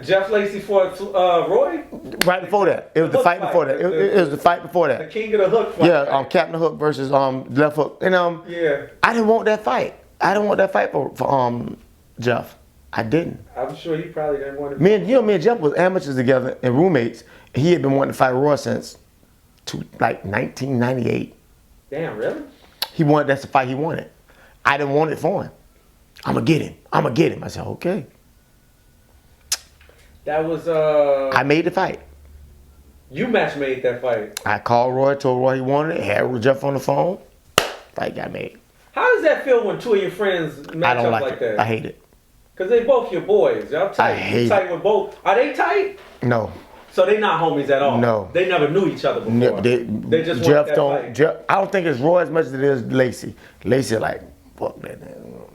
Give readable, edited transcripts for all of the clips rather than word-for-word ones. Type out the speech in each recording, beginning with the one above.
Jeff Lacey fought Roy? Right before that. It was the fight before that. It was the fight before that. The King of the Hook fight. Yeah, Captain Hook versus Left Hook. And yeah. I didn't want that fight. I didn't want that fight for Jeff. I didn't. I'm sure he probably didn't want to. Me and Jeff was amateurs together and roommates. And he had been wanting to fight Roy since like 1998. Damn, really? That's the fight he wanted. I didn't want it for him. I'm gonna get him. I said, okay. That was I made the fight. You match made that fight. I called Roy, told Roy he wanted it, had Jeff on the phone. Fight got made. How does that feel when two of your friends match up like that? I hate it. Cause they both your boys. Y'all tight. I hate tight with both. Are they tight? No. So they not homies at all. No. They never knew each other before. No, they just Jeff want that fight. Jeff, I don't think it's Roy as much as it is Lacey. Lacey like, fuck that.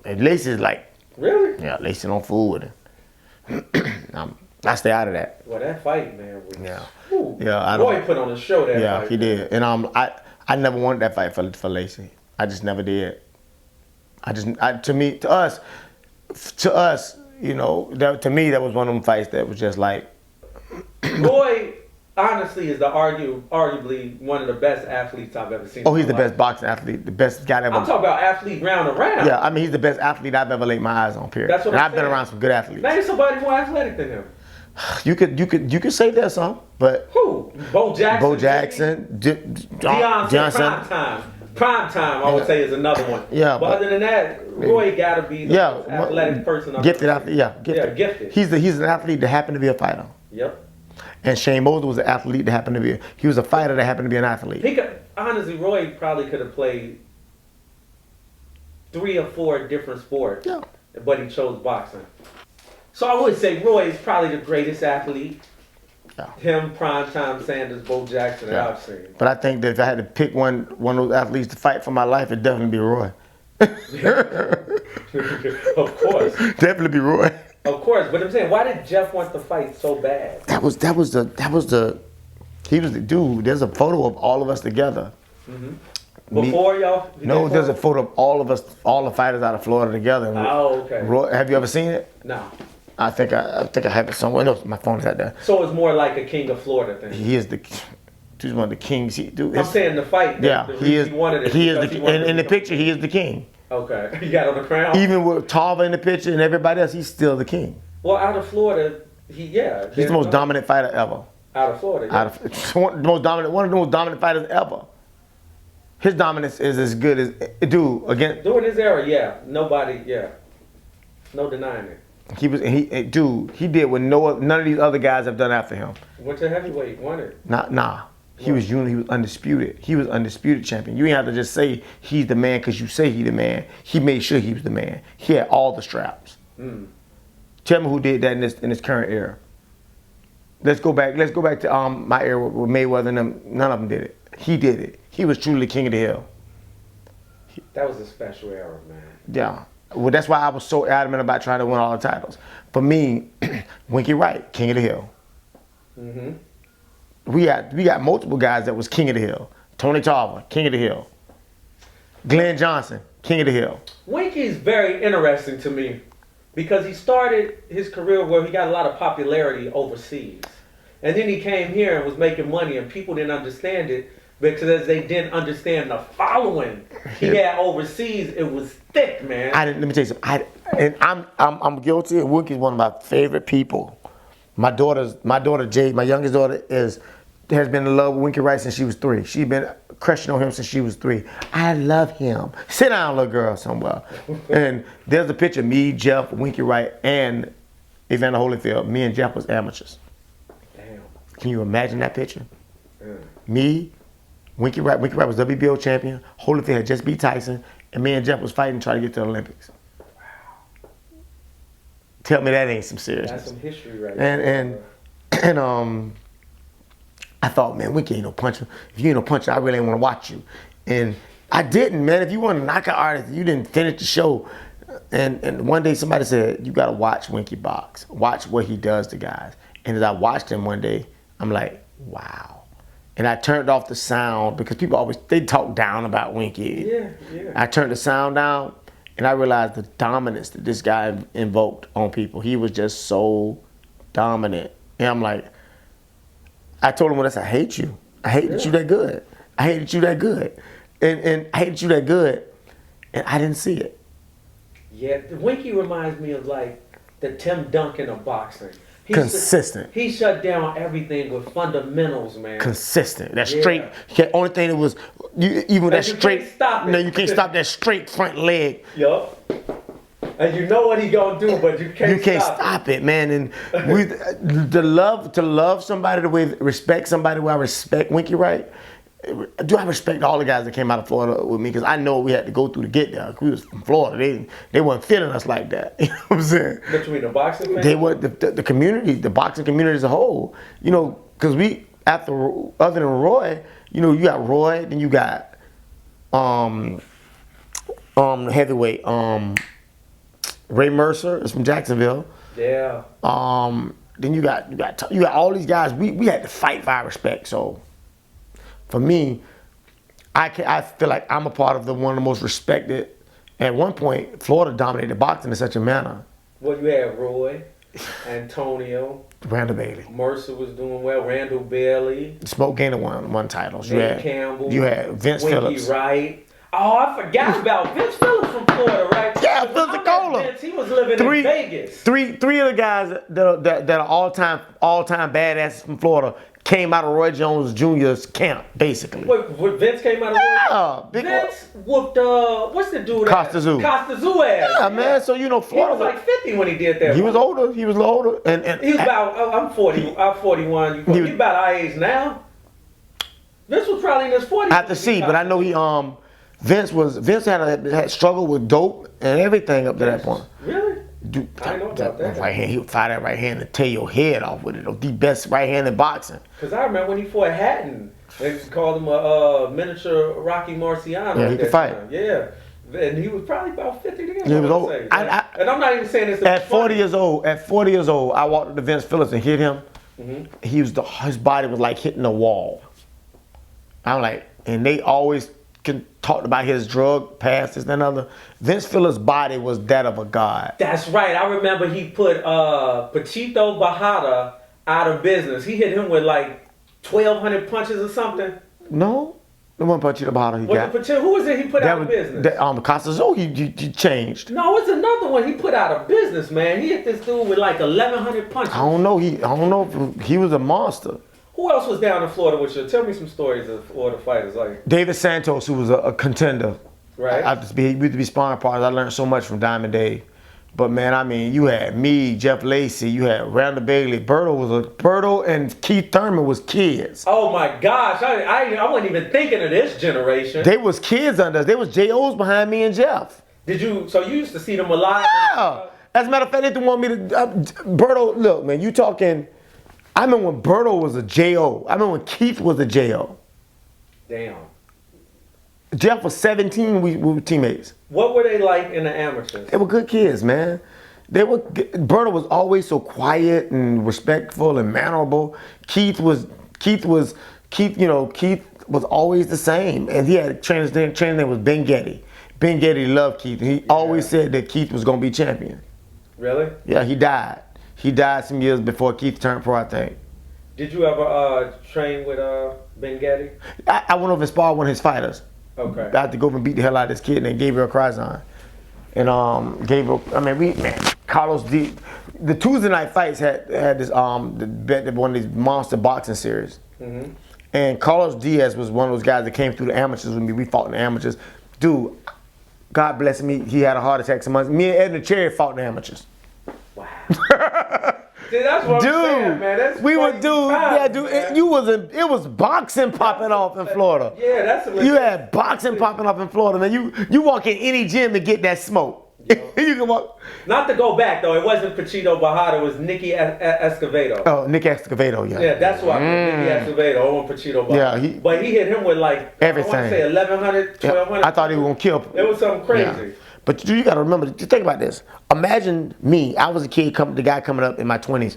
And Lacey's like, really? Yeah, Lacey don't fool with him. I stay out of that. Well, that fight, man. Was, yeah. Whew. Yeah. Roy put on a show that yeah, fight. Yeah, he did. And I never wanted that fight for Lacey. I just never did. To us, you know, to me that was one of them fights that was just like. Roy, honestly, is arguably one of the best athletes I've ever seen. Oh, he's the best boxing athlete, the best guy ever. I'm talking about athlete round around. Yeah, I mean he's the best athlete I've ever laid my eyes on. Period. That's what and I'm I've been around some good athletes. Name somebody more athletic than him. You could say there's some, but who? Bo Jackson. Deion Johnson. Prime time, I would say, is another one. Yeah, but other than that, Roy got to be the most athletic person. Gifted athlete, gifted. He's an athlete that happened to be a fighter. Yep. And Shane Mosley was an athlete that happened to be. He was a fighter that happened to be an athlete. Honestly, Roy probably could have played 3 or 4 different sports. Yeah. But he chose boxing. So I would say Roy is probably the greatest athlete. Yeah. Him, Primetime Sanders, Bo Jackson that I've seen. But I think that if I had to pick one of those athletes to fight for my life, it'd definitely be Roy. Of course. Definitely be Roy. Of course, but I'm saying, why did Jeff want the fight so bad? He was the dude. There's a photo of all of us together. Mm-hmm. Before y'all? No, there's a photo of all of us, all the fighters out of Florida together. Oh, okay. Roy, have you ever seen it? No. I think I have it somewhere. No, my phone is out there. So it's more like a King of Florida thing. He's one of the kings. I'm saying the fight. He is in the picture. He is the king. Okay, he got on the crown. Even with Tarver in the picture and everybody else, he's still the king. Well, out of Florida, he's the most dominant fighter ever. Out of Florida, yeah. One of the most dominant fighters ever. His dominance is as good as again. During his era, nobody, no denying it. He did what none of these other guys have done after him. Went to heavyweight, won it. Nah. He was undisputed. He was undisputed champion. You ain't have to just say he's the man because you say he's the man. He made sure he was the man. He had all the straps. Tell me who did that in this current era. Let's go back to my era with Mayweather and them. None of them did it. He did it. He was truly king of the hill. That was a special era, man. Yeah. Well, that's why I was so adamant about trying to win all the titles. For me, Winky Wright, king of the hill. Mm-hmm. We got multiple guys that was king of the hill. Tony Tarver, king of the hill. Glenn Johnson, king of the hill. Winky is very interesting to me because he started his career where he got a lot of popularity overseas. And then he came here and was making money and people didn't understand it because they didn't understand the following he had overseas. It was thick, man. Let me tell you something. I'm guilty. Winky's one of my favorite people. My daughter Jade, my youngest daughter, has been in love with Winky Wright since she was 3. She's been crushing on him since she was 3. I love him. Sit down, little girl, somewhere. And there's a picture of me, Jeff, Winky Wright, and Evander Holyfield. Me and Jeff was amateurs. Damn. Can you imagine that picture? Me, Winky Wright was WBO champion. Holyfield had just beat Tyson, and me and Jeff was fighting trying to get to the Olympics. Wow. Tell me that ain't some seriousness. That's some history right there. And I thought, man, Winky ain't no puncher. If you ain't no puncher, I really ain't want to watch you. And I didn't, man. If you want to knock out artist, you didn't finish the show. And one day somebody said, you got to watch Winky box. Watch what he does to guys. And as I watched him one day, I'm like, wow. And I turned off the sound because people they talk down about Winky. Yeah. I turned the sound down and I realized the dominance that this guy invoked on people. He was just so dominant. And I'm like, I told him, well, I hate you. I hate that you that good. I hated you that good. And I hated you that good. And I didn't see it. Yeah, Winky reminds me of like the Tim Duncan of boxing. Consistent. He shut down everything with fundamentals, man. Consistent. That straight. The only thing that was, even that straight. Can't stop it. No, you can't stop that straight front leg. Yup. And you know what he gonna do, but you can't. You can't stop it, man. And to love somebody the way, respect somebody the way I respect Winky Wright. Do I respect all the guys that came out of Florida with me? Because I know we had to go through to get there. We was from Florida. They weren't feeling us like that. You know what I'm saying? Between the boxing fans? They were the community, the boxing community as a whole. You know, because other than Roy, you know, you got Roy, then you got heavyweight Ray Mercer is from Jacksonville. Yeah. Then you got all these guys. We had to fight for our respect. So for me, I feel like I'm a part of one of the most respected. At one point, Florida dominated boxing in such a manner. Well, you had Roy, Antonio, Randall Bailey. Mercer was doing well. Randall Bailey. Smoke Gainer won titles. Nate Campbell. You had Vince Winky Phillips. Wright. Oh, I forgot about Vince Phillips from Florida, right? Yeah, Pensacola. Vince, he was living in Vegas. Three of the guys that are all time badasses from Florida came out of Roy Jones Jr.'s camp, basically. Wait, Vince came out of Roy? Yeah, Vince whooped what's the dude? Costa Zoo. Costa Zoo ass. Yeah, man. So you know, Florida. He was like 50 when he did that. He was older. He was a little older, and he was about. I'm 40. I'm 41. He's about our age now. Vince was probably in his 40s. I have to see, but I know Vince had struggled with dope and everything up to that point. Really? Dude, I know about that. Right hand, he would fire that right hand and tear your head off with it. The best right hand in boxing. Because I remember when he fought Hatton, they called him a miniature Rocky Marciano. Yeah, he could fight. Yeah. And he was probably about 50 then. He was old. And I'm not even saying this. At 40 years old, I walked up to Vince Phillips and hit him. Mm-hmm. His body was like hitting a wall. I'm like, and they always talked about his drug past, this and another. Vince Phillips' body was that of a god. That's right. I remember he put Pachito Bajada out of business. He hit him with like 1,200 punches or something. No, the one Pachito Bajada he got. Who was it he put out of business? Costa Zoo, he changed. No, it's another one he put out of business, man. He hit this dude with like 1,100 punches. I don't know if he was a monster. Who else was down in Florida with you? Tell me some stories of Florida fighters. Like David Santos, who was a contender. Right. We used to be sparring partners. I learned so much from Diamond Dave. But man, I mean, you had me, Jeff Lacey, you had Randall Bailey. Berto and Keith Thurman was kids. Oh my gosh, I wasn't even thinking of this generation. They was kids under us. They was JOs behind me and Jeff. So you used to see them alive? Yeah. As a matter of fact, they didn't want me to. Berto, look, man, you talking. I remember when Berto was a JO. I remember when Keith was a JO. Damn. Jeff was 17, we were teammates. What were they like in the amateurs? They were good kids, man. Berto was always so quiet and respectful and mannerable. Keith was always the same. And he had a trainer's name was Ben Getty. Ben Getty loved Keith. He always said that Keith was going to be champion. Really? Yeah, he died. He died some years before Keith turned pro, I think. Did you ever train with Ben Getty? I went over and sparred one of his fighters. Okay. I had to go over and beat the hell out of this kid named Gabriel Crizon. And Gabriel, Carlos D. The Tuesday night fights had this one of these monster boxing series. Mm-hmm. And Carlos Diaz was one of those guys that came through the amateurs with me. We fought in the amateurs. Dude, God bless him, he had a heart attack some months. Me and Edna Cherry fought in the amateurs. Wow. See, that's what I'm saying, man. That's it was boxing popping off in Florida. Yeah, that's a you had boxing popping off in Florida, man. You walk in any gym to get that smoke. You can walk. Not to go back though, it wasn't Pachito Bajada, it was Nicky Escovedo. Oh, Nick Escovedo, yeah. Yeah, that's why Nicky Escovedo over Pachito Bajada. Yeah, but he hit him with like everything. I want to say 1,100, 1,200. I thought he was gonna kill him. It was something crazy. Yeah. But you got to remember, just think about this. Imagine me. I was a kid, the guy coming up in my 20s.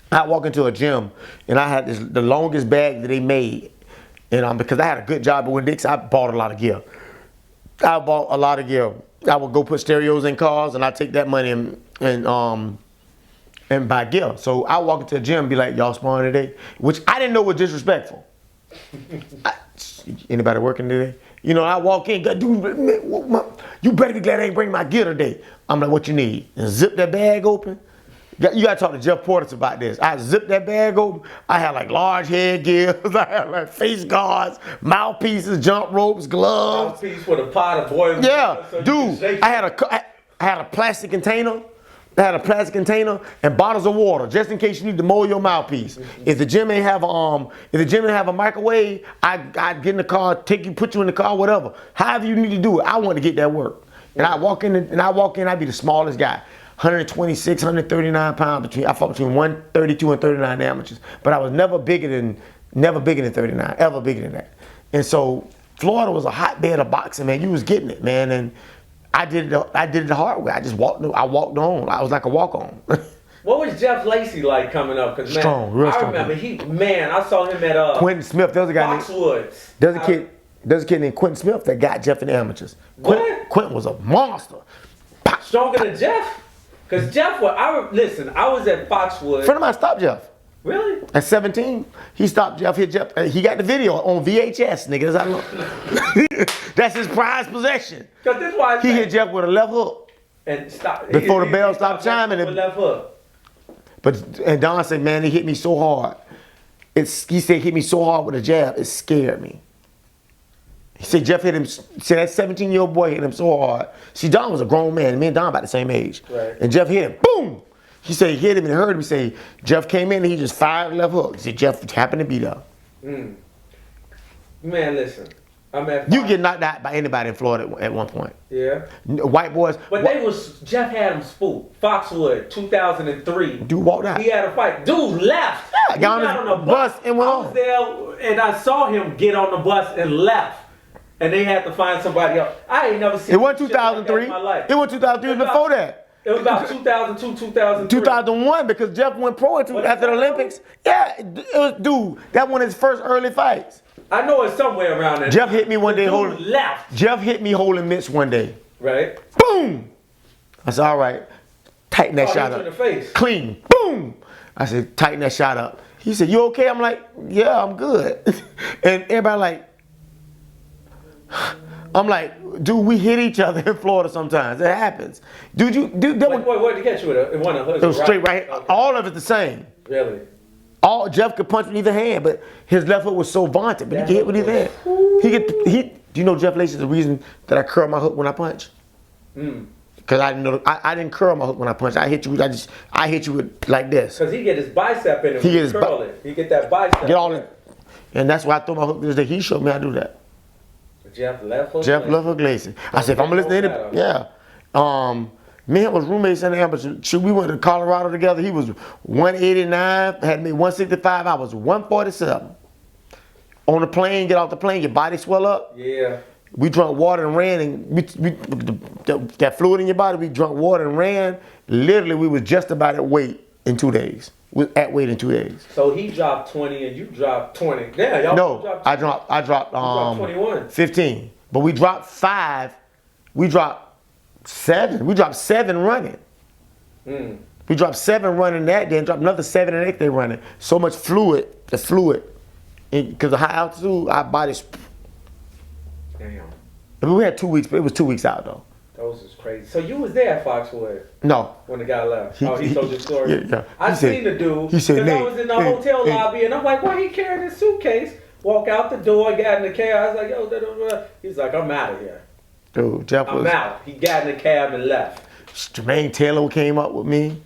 I walk into a gym, and I had the longest bag that they made. And because I had a good job at Winn-Dixie, I bought a lot of gear. I would go put stereos in cars, and I take that money and and buy gear. So I walk into the gym and be like, y'all sparring today? Which I didn't know was disrespectful. Anybody working today? You know, I walk in, dude, you better be glad I ain't bring my gear today. I'm like, what you need? And zip that bag open. You gotta talk to Jeff Portis about this. I zipped that bag open. I had like large head gears. I had like face guards, mouthpieces, jump ropes, gloves. Mouthpiece with a pot of boiling. Yeah, so dude. I had a plastic container. I had a plastic container and bottles of water just in case you need to mold your mouthpiece. If the gym ain't have a microwave, I'd get in the car, put you in the car, whatever. However you need to do it, I want to get that work. And I walk in, I'd be the smallest guy. 126, 139 pounds I fought between 132 and 39 amateurs. But I was never bigger than 39, ever bigger than that. And so Florida was a hotbed of boxing, man. You was getting it, man. And I did it the hard way. I walked on. I was like a walk-on. What was Jeff Lacey like coming up? Cause man, Strong, real strong. I remember I saw him at Quentin Smith. There was a guy Foxwoods. There's a kid named Quentin Smith that got Jeff in the amateurs. Quentin was a monster. Stronger than Jeff? Cause Jeff I was at Foxwoods. A friend of mine stopped Jeff. Really? At 17, he stopped Jeff. Hit Jeff. He got the video on VHS, nigga. That's how that's his prized possession. Cause this why he hit Jeff with a left hook. And stop before the bell stopped chiming. With left hook. And Don said, man, he hit me so hard. He said hit me so hard with a jab, it scared me. He said Jeff hit him. Said that 17-year-old boy hit him so hard. See, Don was a grown man. Me and Don about the same age. Right. And Jeff hit him. Boom. He said he hit him and heard him say, Jeff came in and he just fired left hook. He said Jeff happened to be there. Man, listen. You get knocked out by anybody in Florida at one point. Yeah. White boys. But Jeff had him spooked. Foxwood, 2003. Dude walked out. He had a fight. Dude left. Yeah, got on the bus and went on. I was there and I saw him get on the bus and left. And they had to find somebody else. I ain't never seen it. Wasn't 2003. in my life. It was 2003 before that. It was about 2002, 2003. 2001 because Jeff went pro after the Olympics. Yeah, it was, dude, that one of his first early fights. I know it's somewhere around there. Jeff hit me one day holding. Left. Jeff hit me holding mitts one day. Right. Boom. I said, all right, tighten that shot up. In the face. Clean. Boom. I said, tighten that shot up. He said, you okay? I'm like, yeah, I'm good. And everybody like, I'm like, dude, we hit each other in Florida sometimes. It happens. Dude, what did he catch you with? It was straight right here. Okay. All of it the same. Really? Jeff could punch with either hand, but his left hook was so vaunted, but he could hit with either hand. Do you know Jeff Lacey is the reason that I curl my hook when I punch? Because I didn't curl my hook when I punch. I hit you with like this. Because he get his bicep in it. He get that bicep. Get all it. And that's why I threw my hook this day. He showed me how to do that. Jeff left hook. Jeff left hook Lacey. I said, if I'm gonna listen to him, yeah. Me and him was roommates in the amateur. We went to Colorado together. He was 189, had me 165. I was 147. On the plane, get off the plane, your body swell up. Yeah. We drank water and ran, and that fluid in your body, we drank water and ran. Literally, we was just about at weight in 2 days. We was at weight in 2 days. So he dropped 20 and you dropped 20. Yeah, y'all dropped 20. I dropped 21. 15. But we dropped 5. We dropped 7. We dropped 7 running. We dropped 7 running that day and dropped another 7 and 8 day running. So much fluid, because of high altitude, our bodies. Damn. I mean, we had 2 weeks, but it was 2 weeks out though. Those is crazy. So you was there at Foxwood? No. When the guy left? He told your story? Yeah. I seen the dude. He said, I was in the hotel lobby and I'm like, why he carrying his suitcase? Walk out the door, got in the cab. I was like, yo, he's like, I'm out of here. Dude, Jeff was. I'm out. He got in the cab and left. Jermaine Taylor came up with me.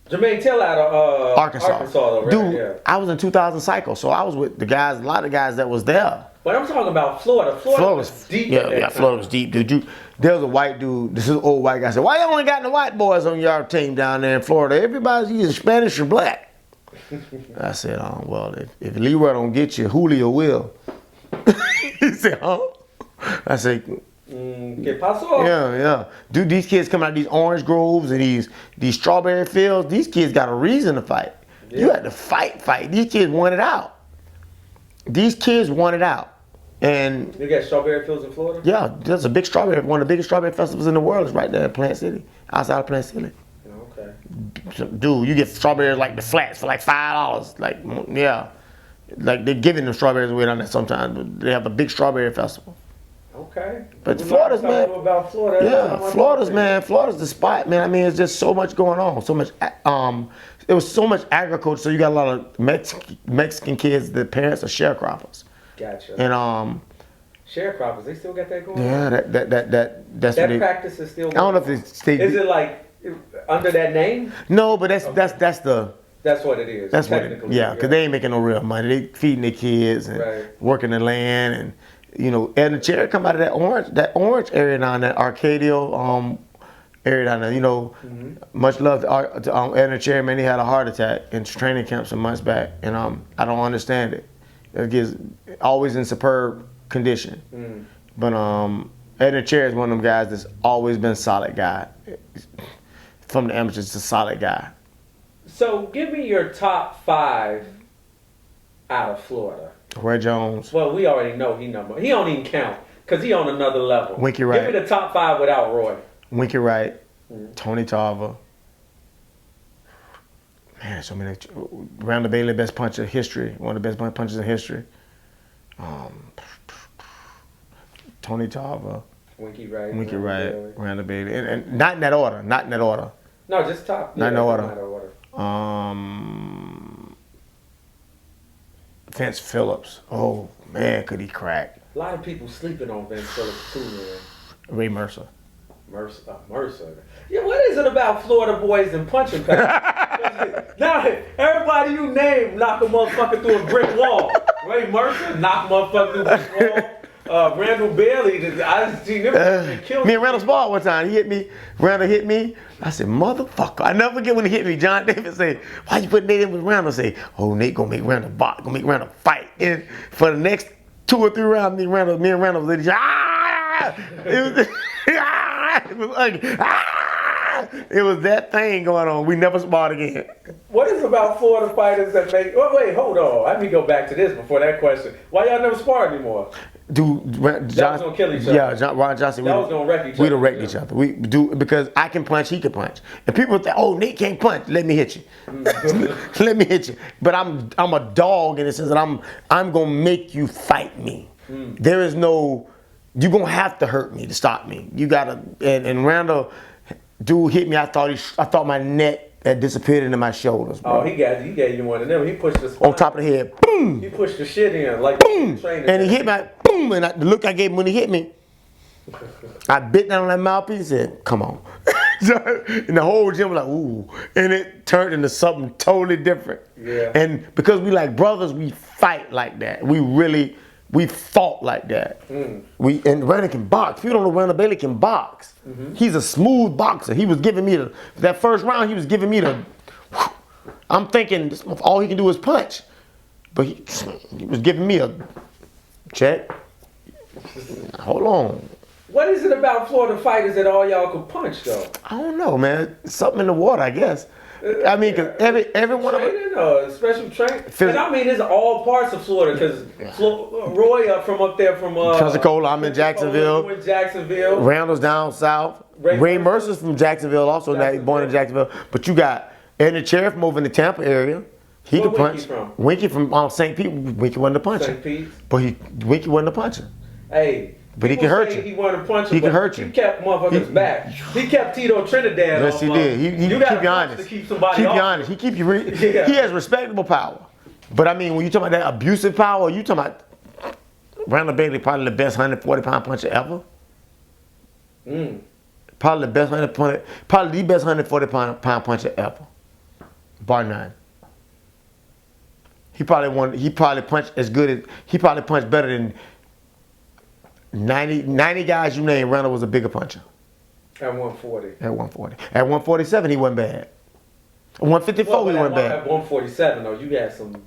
Jermaine Taylor out of Arkansas though, right? Dude, yeah. I was in 2000 cycle, so I was with the guys, a lot of guys that was there. But I'm talking about Florida. Florida was deep. Yeah, Florida was deep, dude. There was a white dude, this is an old white guy, said, why you only got the white boys on your team down there in Florida? Everybody's either Spanish or black. I said, well, if Leroy don't get you, Julio will. He said, huh? I said, ¿Qué pasó? Yeah. Dude, these kids come out of these orange groves and these strawberry fields. These kids got a reason to fight. Yeah. You had to fight. These kids wanted out. And you got strawberry fields in Florida? Yeah, there's a big strawberry. One of the biggest strawberry festivals in the world is right there in Plant City, outside of Plant City. Okay. Okay. Dude, you get strawberries like the flats for like $5. Like, yeah. Like they're giving them strawberries away down there sometimes. But they have a big strawberry festival. Okay. But Florida's, man. About Florida. Yeah, Florida's the spot, man. I mean, it's just so much going on. So much, it was so much agriculture. So you got a lot of Mexican kids. The parents are sharecroppers. Gotcha. And sharecroppers, they still got that going on? yeah, that's that what practice is still I don't know if it's Is it like under that name? No, but that's the. That's what it is. That's what it, yeah, because they ain't making no real money. They feeding their kids and working the land, and you know, Ed and Cherry come out of that orange area down there, Arcadia area down there. You know, much love to Ed and Cherry, man. He had a heart attack in training camp some months back, and I don't understand it. It gets always in superb condition, but Ed and Cherry is one of them guys that's always been a solid guy. From the amateurs, a solid guy. So, give me your top 5 out of Florida. Roy Jones. Well, we already know he number. He don't even count because he on another level. Winky Wright. Give me the top 5 without Roy. Winky Wright. Tony Tarver. Man, so many. Randall Bailey, best puncher in history. One of the best punchers in history. Tony Tarver. Winky Wright. Randall Bailey. And not in that order. No, just top. Not in that order. Vince Phillips. Oh man, could he crack? A lot of people sleeping on Vince Phillips too, man. Ray Mercer. Mercer. Yeah, what is it about Florida boys and punching power? Now, everybody you name knock a motherfucker through a brick wall. Ray Mercer knock a motherfucker through a brick wall. Randall Bailey, I seen him kill me and Randall spar one time. He hit me. Randall hit me. I said, motherfucker. I never forget when he hit me. John Davis said, why you put Nate in with Randall? Say, oh, Nate gonna make Randall box, gonna make Randall fight. And for the next 2 or 3 rounds, me and Randall was like, it was ugly. It was that thing going on. We never sparred again. What is about Florida fighters that make? Oh wait, hold on. Let me go back to this before that question. Why y'all never spar anymore? Dude, that was gonna kill each other. Yeah, Ron Johnson. That was gonna wreck each other. We'd have wrecked each other. We do because I can punch, he can punch, and people think, oh, Nate can't punch. Let me hit you. Let me hit you. But I'm a dog in the sense that I'm gonna make you fight me. There is no. You're gonna have to hurt me to stop me. You gotta. And Randall, dude hit me. I thought my neck had disappeared into my shoulders, bro. Oh, he gave you one of them. He pushed the spine. On top of the head. Boom. He pushed the shit in like boom. And he hit me. Boom. And the look I gave him when he hit me, I bit down on that mouthpiece and said, "Come on." And the whole gym was like, "Ooh," and it turned into something totally different. Yeah. And because we like brothers, we fight like that. We fought like that. And Randall can box. People don't know Randall Bailey can box. He's a smooth boxer. He was giving me that first round. He was giving me I'm thinking all he can do is punch, but he was giving me a check. Hold on. What is it about Florida fighters that all y'all can punch though? I don't know, man. Something in the water, I guess. I mean, cause every one of it. Special training. And I mean, it's all parts of Florida because Roy from up there from Pensacola. I'm in Jacksonville. You in Jacksonville. Randall's down south. Ray Mercer's from Jacksonville, also born in Jacksonville. But you got Ed and Cherry from over in the Tampa area. He could punch. Winky from St. Pete. Winky wasn't a puncher. St. Pete. But Winky wasn't a puncher. Hey. But he can hurt you. He wanted to punch He can hurt you. He kept motherfuckers back. He kept Tito Trinidad. Yes, he did. He keep you honest. To keep somebody keep off. you honest. He keep you. He has respectable power. But I mean, when you talking about that abusive power, you talking about Randall Bailey, probably the best 140-pound puncher ever. Probably the best 140-pound puncher ever, bar none. He probably punched as good as. He probably punched better than 90 guys you name. Randall was a bigger puncher. At 140. At 140. At 147, he wasn't bad. At 154, he wasn't bad. At 147, though, you had some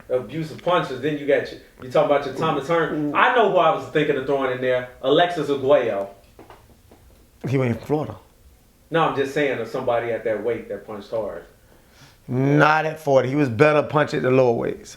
abusive punches. Then you talking about your Thomas Hearn. I know who I was thinking of throwing in there. Alexis Arguello. He went in Florida. No, I'm just saying of somebody at that weight that punched hard. Not at 40. He was better punching at the lower weights.